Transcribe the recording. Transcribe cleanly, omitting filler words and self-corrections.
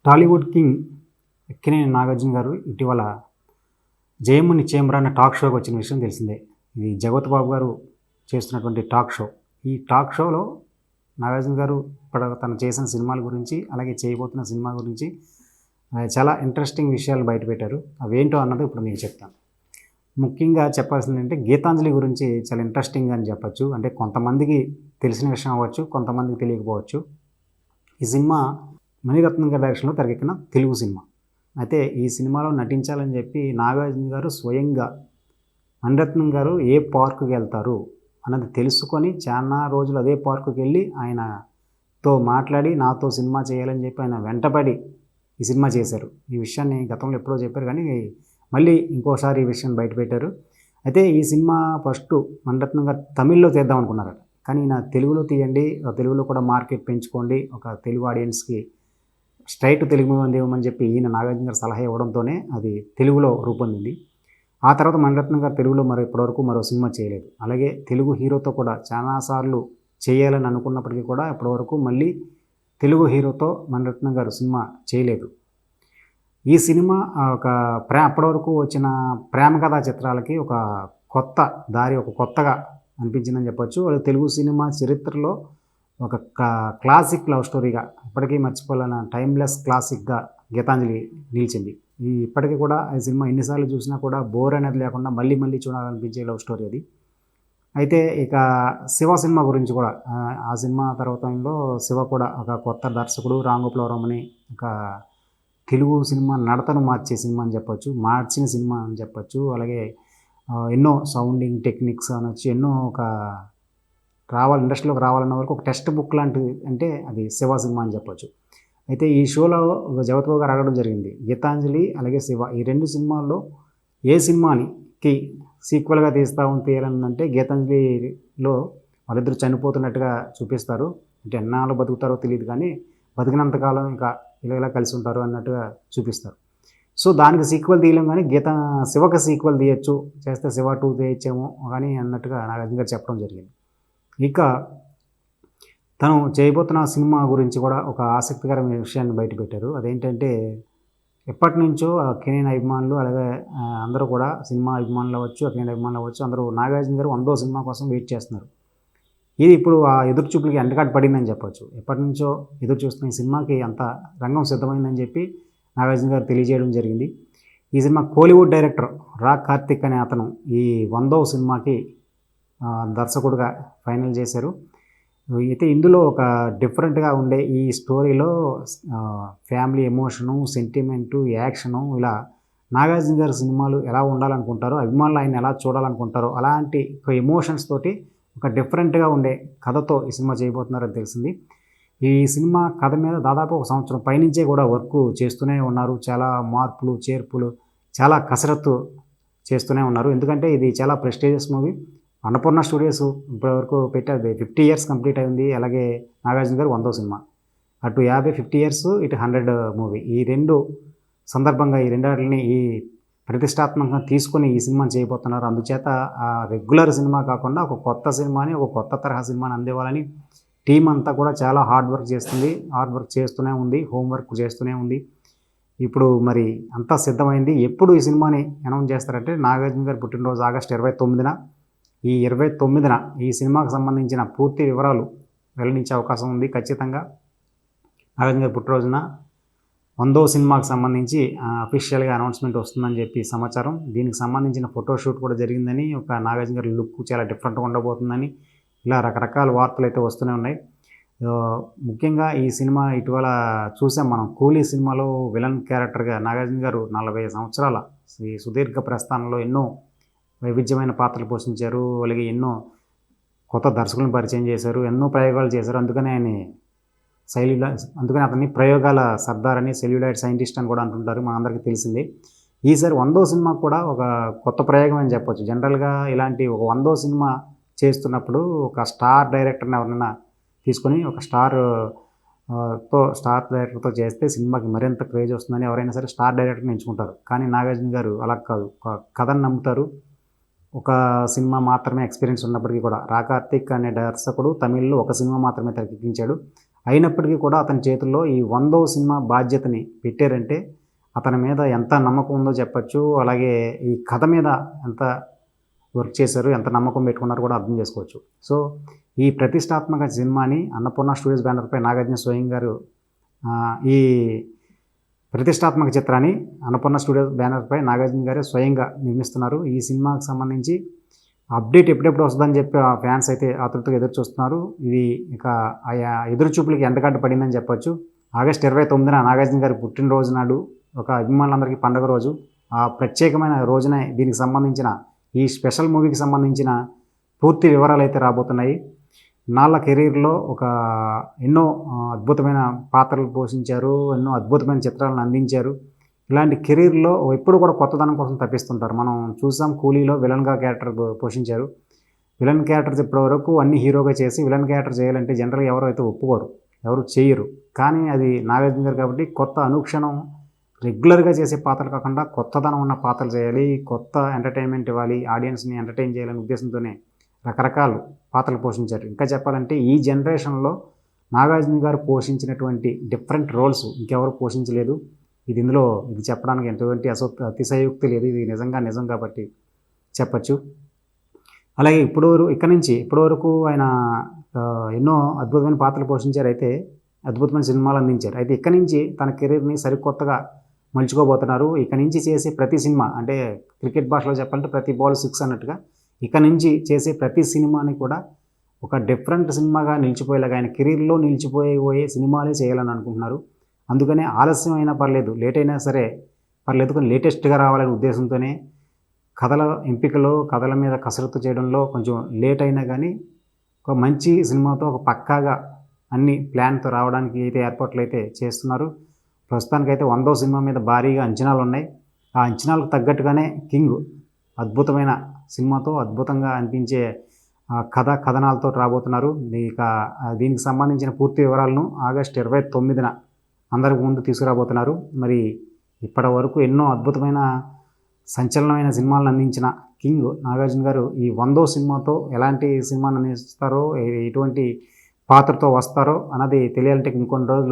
Tollywood king Akkineni Nagarjuna గారు ఇటీవల 'జయముని చేంబర' అనే టాక్ షోకి వచ్చిన విషయం తెలిసిందే. ఇది జగపతి బాబు గారు చేస్తున్నటువంటి టాక్ షో. ఈ టాక్ షోలో నాగార్జున గారు తను చేసిన సినిమాల గురించి, అలాగే చేయబోతున్న సినిమా గురించి చాలా ఇంట్రెస్టింగ్ విషయాలు బయటపెట్టారు. అవేంటో అన్నది ఇప్పుడు మీకు చెప్తాను. ముఖ్యంగా చెప్పాల్సిందంటే 'గీతాంజలి' గురించి చాలా ఇంట్రెస్టింగ్ అని చెప్పొచ్చు. అంటే కొంతమందికి తెలిసిన విషయం అవ్వచ్చు, కొంతమందికి తెలియకపోవచ్చు. ఈ సినిమా మణిరత్నం గారి డైరెక్షన్‌లో తెరకెక్కిన తెలుగు సినిమా. అయితే ఈ సినిమాలో నటించాలని చెప్పి నాగార్జున గారు స్వయంగా మణిరత్నం గారు ఏ పార్క్‌కి వెళ్తారు అన్నది తెలుసుకొని చానా రోజులు అదే పార్క్‌కెళ్ళి ఆయనతో మాట్లాడి నాతో సినిమా చేయాలని చెప్పి ఆయన వెంటపడి ఈ సినిమా చేశారు. ఈ విషయాన్ని గతంలో ఎప్పుడో చెప్పారు కానీ మళ్ళీ ఇంకోసారి ఈ విషయం బయటపెట్టారు. అయితే ఈ సినిమా ఫస్టు మణిరత్నం గారు తమిళ్‌లో తీద్దాం అనుకున్నారట. కానీ ఈయన తెలుగులో తీయండి, తెలుగులో కూడా మార్కెట్ పెంచుకోండి, ఒక తెలుగు ఆడియన్స్‌కి స్ట్రైట్ తెలుగు మూవీ ఇవ్వమని చెప్పి ఈయన నాగార్జున గారు సలహా ఇవ్వడంతోనే అది తెలుగులో రూపొందింది. ఆ తర్వాత మణిరత్నం గారు తెలుగులో ఇప్పటివరకు మరో సినిమా చేయలేదు. అలాగే తెలుగు హీరోతో కూడా చాలా సార్లు చేయాలని అనుకున్నప్పటికీ కూడా ఇప్పటివరకు మళ్ళీ తెలుగు హీరోతో మణిరత్నం గారు సినిమా చేయలేదు. ఈ సినిమా ఒక అప్పటివరకు వచ్చిన ప్రేమ కథా చిత్రాలకి ఒక కొత్త దారి, ఒక కొత్తగా అనిపించిందని చెప్పొచ్చు. అది తెలుగు సినిమా చరిత్రలో ఒక క్లాసిక్ లవ్ స్టోరీగా, ఇప్పటికీ మర్చిపోలేని టైమ్లెస్ క్లాసిక్గా గీతాంజలి నిలిచింది. ఇప్పటికీ కూడా ఈ సినిమా ఎన్నిసార్లు చూసినా కూడా బోర్ అనేది లేకుండా మళ్ళీ మళ్ళీ చూడాలనిపించే లవ్ స్టోరీ అది. అయితే ఇక శివ సినిమా గురించి కూడా ఆ సినిమా తర్వాతంలో శివ కూడా ఒక కొత్త దర్శకుడు రామ్ గోపాల్ వర్మ అని ఒక తెలుగు సినిమా నడతను మార్చే సినిమా అని చెప్పొచ్చు, మార్చిన సినిమా అని చెప్పొచ్చు. అలాగే ఎన్నో సౌండింగ్ టెక్నిక్స్ అనొచ్చు, ఎన్నో ఇండస్ట్రీలోకి రావాలన్న వరకు ఒక టెక్స్ట్ బుక్ లాంటిది అంటే అది శివ సినిమా అని చెప్పొచ్చు. అయితే ఈ షోలో జగపతి బాబు గారు అడగడం జరిగింది, గీతాంజలి అలాగే శివ ఈ రెండు సినిమాల్లో ఏ సినిమాకి సీక్వెల్గా తీయాలనుందంటే గీతాంజలిలో వాళ్ళిద్దరు చనిపోతున్నట్టుగా చూపిస్తారు. అంటే ఎన్నాళ్ళు బతుకుతారో తెలియదు కానీ బతికినంతకాలం ఇంకా ఇలా కలిసి ఉంటారు అన్నట్టుగా చూపిస్తారు. సో దానికి సీక్వెల్ తీయలేం కానీ శివకి సీక్వెల్ తీయచ్చు, చేస్తే శివ 2 తీయచ్చేమో కానీ అన్నట్టుగా నాగార్జున గారు చెప్పడం జరిగింది. ఇక తను చేయబోతున్న సినిమా గురించి కూడా ఒక ఆసక్తికరమైన విషయాన్ని బయటపెట్టారు. అదేంటంటే ఎప్పటి నుంచో అక్కినేని అభిమానులు అలాగే అందరూ కూడా సినిమా అభిమానులు అవ్వచ్చు, అక్కినేని అభిమానులు అవ్వచ్చు, అందరూ నాగార్జున గారు 100వ సినిమా కోసం వెయిట్ చేస్తున్నారు. ఇది ఇప్పుడు ఆ ఎదురు చూపులకి ఎండకాటు పడిందని చెప్పొచ్చు. ఎప్పటి నుంచో ఎదురు చూస్తున్న ఈ సినిమాకి అంత రంగం సిద్ధమైందని చెప్పి నాగార్జున గారు తెలియజేయడం జరిగింది. ఈ సినిమా కోలీవుడ్ డైరెక్టర్ రా కార్తిక్ అనే అతను ఈ 100వ సినిమాకి దర్శకుడుగా ఫైనల్ చేశారు. అయితే ఇందులో ఒక డిఫరెంట్గా ఉండే ఈ స్టోరీలో ఫ్యామిలీ ఎమోషను, సెంటిమెంటు, యాక్షను ఇలా నాగార్జున గారి సినిమాలు ఎలా ఉండాలనుకుంటారో, అభిమానులు ఆయన ఎలా చూడాలనుకుంటారో అలాంటి ఒక ఎమోషన్స్ తోటి ఒక డిఫరెంట్గా ఉండే కథతో ఈ సినిమా చేయబోతున్నారని తెలిసింది. ఈ సినిమా కథ మీద దాదాపు ఒక సంవత్సరం పైనుంచే కూడా వర్క్ చేస్తూనే ఉన్నారు. చాలా మార్పులు, చేర్పులు, చాలా కసరత్తు చేస్తూనే ఉన్నారు. ఎందుకంటే ఇది చాలా ప్రెస్టీజియస్ మూవీ. అన్నపూర్ణ స్టూడియోస్ ఇప్పటివరకు పెట్టేది 50 ఇయర్స్ కంప్లీట్ అయింది. అలాగే నాగార్జున గారు 100వ సినిమా. అటు 50 ఇయర్స్, ఇటు 100 మూవీ. ఈ రెండు సందర్భంగా ఈ రెండాటిని ఈ ప్రతిష్టాత్మకంగా తీసుకొని ఈ సినిమాని చేయబోతున్నారు. అందుచేత రెగ్యులర్ సినిమా కాకుండా ఒక కొత్త సినిమాని, ఒక కొత్త తరహా సినిమాని అందివ్వాలని టీం అంతా కూడా చాలా హార్డ్ వర్క్ చేస్తుంది. హార్డ్ వర్క్ చేస్తూనే ఉంది, హోంవర్క్ చేస్తూనే ఉంది. ఇప్పుడు మరి అంతా సిద్ధమైంది. ఎప్పుడు ఈ సినిమాని అనౌన్స్ చేస్తారంటే నాగార్జున గారి పుట్టినరోజు ఆగస్టు 29న. ఈ 29న ఈ సినిమాకు సంబంధించిన పూర్తి వివరాలు వెల్లడించే అవకాశం ఉంది. ఖచ్చితంగా నాగార్జున గారి పుట్టినరోజున 100వ సినిమాకి సంబంధించి అఫీషియల్గా అనౌన్స్మెంట్ వస్తుందని చెప్పి సమాచారం. దీనికి సంబంధించిన ఫోటోషూట్ కూడా జరిగిందని, ఒక నాగార్జున గారి లుక్ చాలా డిఫరెంట్గా ఉండబోతుందని ఇలా రకరకాల వార్తలు అయితే వస్తూనే ఉన్నాయి. ముఖ్యంగా ఈ సినిమా ఇటీవల చూసాం మనం. కూలీ సినిమాలో విలన్ క్యారెక్టర్గా నాగార్జున గారు 40 సంవత్సరాల ఈ సుదీర్ఘ ప్రస్థానంలో ఎన్నో వైవిధ్యమైన పాత్రలు పోషించారు. అలాగే ఎన్నో కొత్త దర్శకులను పరిచయం చేశారు, ఎన్నో ప్రయోగాలు చేశారు. అందుకని అతన్ని ప్రయోగాల సర్దార్ అని, సెల్యులాయిడ్ సైంటిస్ట్ అని కూడా అంటుంటారు, మనందరికీ తెలిసిందే. ఈసారి 100వ సినిమా కూడా ఒక కొత్త ప్రయోగం అని చెప్పొచ్చు. జనరల్గా ఇలాంటి ఒక 100వ సినిమా చేస్తున్నప్పుడు ఒక స్టార్ డైరెక్టర్ని ఎవరైనా తీసుకొని ఒక స్టార్ డైరెక్టర్తో చేస్తే సినిమాకి మరింత క్రేజ్ వస్తుందని ఎవరైనా సరే స్టార్ డైరెక్టర్ని ఎంచుకుంటారు. కానీ నాగార్జున గారు అలా కాదు, ఒక కథను నమ్ముతారు. ఒక సినిమా మాత్రమే ఎక్స్పీరియన్స్ ఉన్నప్పటికీ కూడా రా కార్తిక్ అనే దర్శకుడు తమిళ్లో ఒక సినిమా మాత్రమే తెరకెక్కించాడు. అయినప్పటికీ కూడా అతని చేతుల్లో ఈ 100వ సినిమా బాధ్యతని పెట్టారంటే అతని మీద ఎంత నమ్మకం ఉందో చెప్పచ్చు. అలాగే ఈ కథ మీద ఎంత వర్క్ చేశారు, ఎంత నమ్మకం పెట్టుకున్నారో కూడా అర్థం చేసుకోవచ్చు. సో ఈ ప్రతిష్టాత్మక సినిమాని అన్నపూర్ణ స్టూడియోస్ బ్యానర్పై నాగార్జున స్వయం గారు ఈ ప్రతిష్టాత్మక చిత్రాన్ని అన్నపూర్ణ స్టూడియోస్ బ్యానర్పై నాగార్జున గారే స్వయంగా నిర్మిస్తున్నారు. ఈ సినిమాకి సంబంధించి అప్డేట్ ఎప్పుడెప్పుడు వస్తుందని చెప్పి ఆ ఫ్యాన్స్ అయితే ఆతృతగా ఎదురు చూస్తున్నారు. ఇది ఇక ఆయా ఎదురు చూపులకి ఎండగడ్డ పడిందని చెప్పొచ్చు. ఆగస్టు 29న నాగార్జున గారి పుట్టినరోజు నాడు ఒక అభిమానులందరికీ పండుగ రోజు. ఆ ప్రత్యేకమైన రోజునే దీనికి సంబంధించిన ఈ స్పెషల్ మూవీకి సంబంధించిన పూర్తి వివరాలు అయితే రాబోతున్నాయి. నాళ్ళ కెరీర్లో ఎన్నో అద్భుతమైన పాత్రలు పోషించారు, ఎన్నో అద్భుతమైన చిత్రాలను అందించారు. ఇలాంటి కెరీర్లో ఎప్పుడు కూడా కొత్తదనం కోసం తప్పిస్తుంటారు. మనం చూసాం కూలీలో విలన్గా క్యారెక్టర్ పోషించారు. విలన్ క్యారెక్టర్స్ ఇప్పటివరకు అన్ని హీరోగా చేసి విలన్ క్యారెక్టర్ చేయాలంటే జనరల్గా ఎవరు అయితే ఒప్పుకోరు, ఎవరు చేయరు. కానీ అది నాగార్జున గారు కాబట్టి కొత్త అనుక్షణం రెగ్యులర్గా చేసే పాత్రలు కాకుండా కొత్తదనం ఉన్న పాత్రలు చేయాలి, కొత్త ఎంటర్టైన్మెంట్ ఇవ్వాలి, ఆడియన్స్ని ఎంటర్టైన్ చేయాలనే ఉద్దేశంతోనే రకరకాల పాత్రలు పోషించారు. ఇంకా చెప్పాలంటే ఈ జనరేషన్లో నాగార్జున గారు పోషించినటువంటి డిఫరెంట్ రోల్స్ ఇంకెవరు పోషించలేదు. ఇది చెప్పడానికి ఎటువంటి అతిశయోక్తి లేదు. ఇది నిజం కాబట్టి చెప్పచ్చు. అలాగే ఇప్పటివరకు ఆయన ఎన్నో అద్భుతమైన పాత్రలు పోషించారు, అయితే అద్భుతమైన సినిమాలు అందించారు. అయితే ఇక్కడి నుంచి తన కెరీర్ని సరికొత్తగా మలుచుకోబోతున్నారు. ఇక నుంచి చేసే ప్రతి సినిమా, అంటే క్రికెట్ భాషలో చెప్పాలంటే ప్రతి బాల్ 6 అన్నట్టుగా ఇక నుంచి చేసే ప్రతి సినిమాని కూడా ఒక డిఫరెంట్ సినిమాగా నిలిచిపోయేలాగా ఆయన కెరీర్లో నిలిచిపోయే సినిమాలే చేయాలని అనుకుంటున్నారు. అందుకనే ఆలస్యం అయినా పర్లేదు, లేట్ అయినా సరే పర్లేదు, కానీ లేటెస్ట్గా రావాలనే ఉద్దేశంతోనే కథల ఎంపికలో, కథల మీద కసరత్తు చేయడంలో కొంచెం లేట్ అయినా కానీ ఒక మంచి సినిమాతో ఒక పక్కాగా అన్ని ప్లాన్తో రావడానికి అయితే ఏర్పాట్లు అయితే చేస్తున్నారు. ప్రస్తుతానికైతే 100వ సినిమా మీద భారీగా అంచనాలు ఉన్నాయి. ఆ అంచనాలకు తగ్గట్టుగానే కింగ్ అద్భుతమైన సినిమాతో అద్భుతంగా అనిపించే కథనాలతో రాబోతున్నారు. దీనికి సంబంధించిన పూర్తి వివరాలను ఆగస్టు 29న అందరికి ముందు తీసుకురాబోతున్నారు. మరి ఇప్పటి వరకు ఎన్నో అద్భుతమైన సంచలనమైన సినిమాలను అందించిన కింగ్ నాగార్జున గారు ఈ 100వ సినిమాతో ఎలాంటి సినిమాను అందిస్తారో, ఎటువంటి పాత్రతో వస్తారో అన్నది తెలియాలంటే ఇంకొన్ని రోజులు